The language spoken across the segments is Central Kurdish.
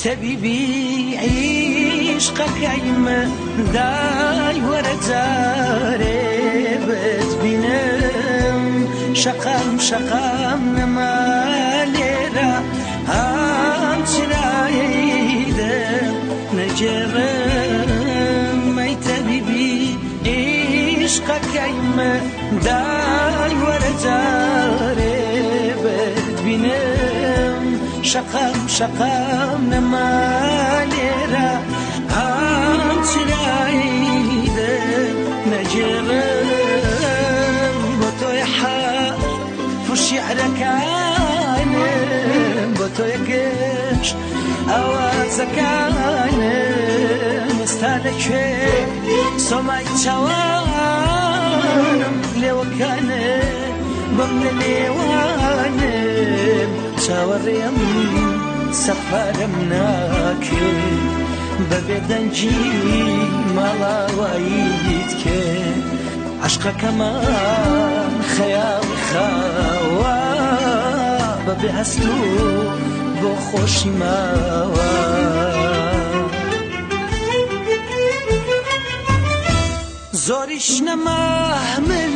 طبيبي عشقك عيما داي ورزاري بتبينم شقام نماليرا هم سرايدا نجرم اي طبيبي عشقك عيما داي ورزاري بتبينم شقام نماليرا هم سرايدا نجرم بطو يحار فشعرك عانم بطو يقش أوازك عانم استالك سمعي توانم لو كان بمن ليوانم شاوريم سفرم ناكي ببدنجي مالا وايدك عشقا كمان خيالي خوا ببهستو بخوشي ماوا زوريش نمهمل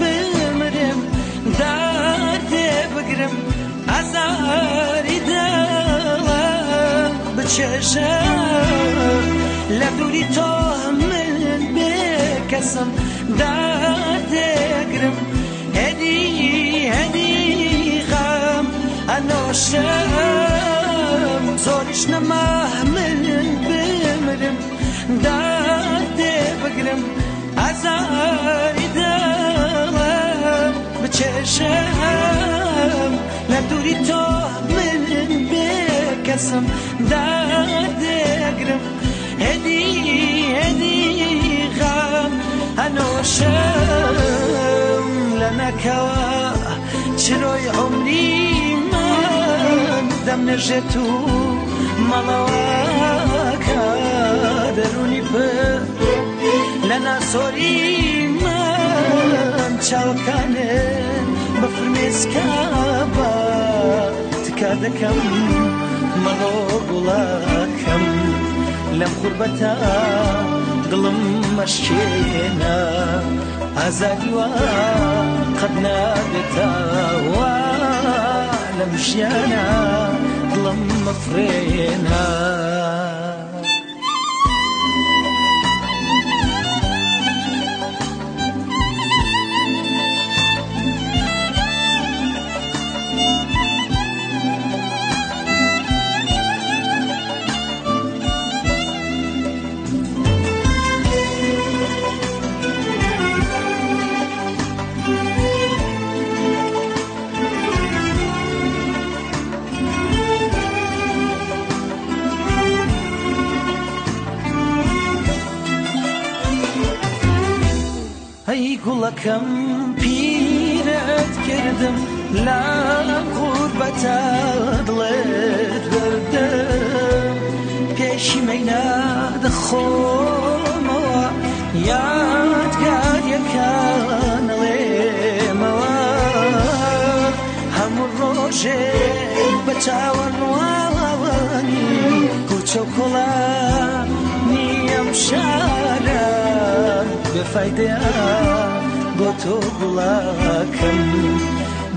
بمرم دردي بقرم عزاري دوا بچشم لدوری تهمل بکسم دردي قرم هدي غم انوشم زورش نمهمل بمرم دردي بقرم عزاري دوا بچشم لدوری تهمل بکسم دردي قرم هدي غم انوشم لنا كوا چروي عمري من دم نجتو ملاواكا دروني به لنا سوري من چاوكانه بفرميسكابا تكادكم ملوغلاكم لم خربتا قلم مشينا عزالي وقد نادتا ولمشينا قلم مفرينا ای گلکم پیرت کردم لا غربت دلت بردم پیشی ناد خوم یادگار یکان لیموا هم روز بچاون وانی کوچوکلا نیم شارم بفایده بوتو بلاکم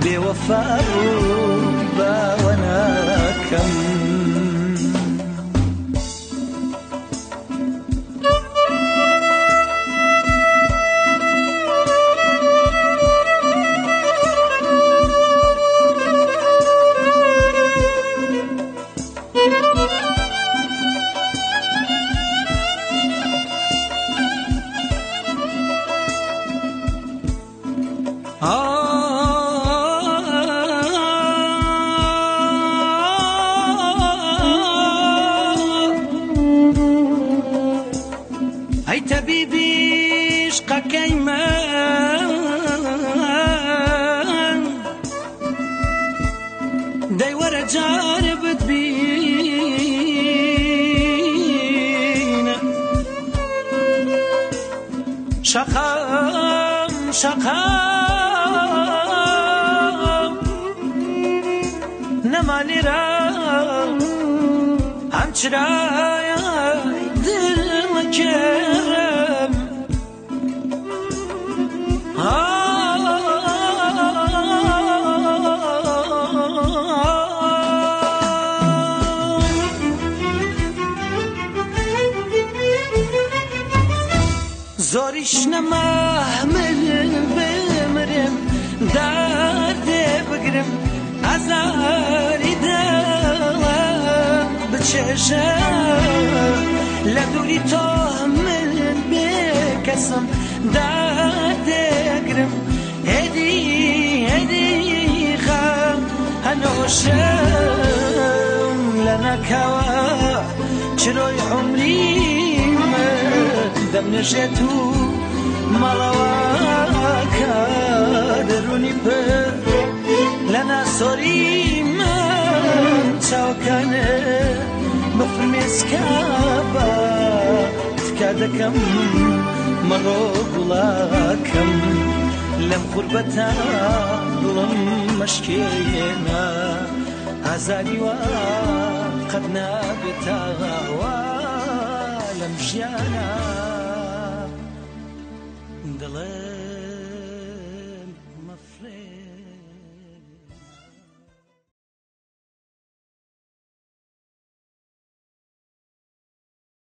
بوفا باوناکم ای طبیبی عشقك ایمان دی ورا جارب تبین شقام نمالی را هم چرای دل کرم زوریش نمحمل بمرم درد بگرم ازاری دلم بچشم لدوری تو من بکسم درد گرم هدی خم هنوشم لنکوا چروی عمری دم نشتو ملواکا درونی پر لنا سوری من چاوکنه بفرمیز کابا تکادکم مرو بلاکم لم خربتا ظلم مشکینا ازاری و قد نابتا لم جانا دلت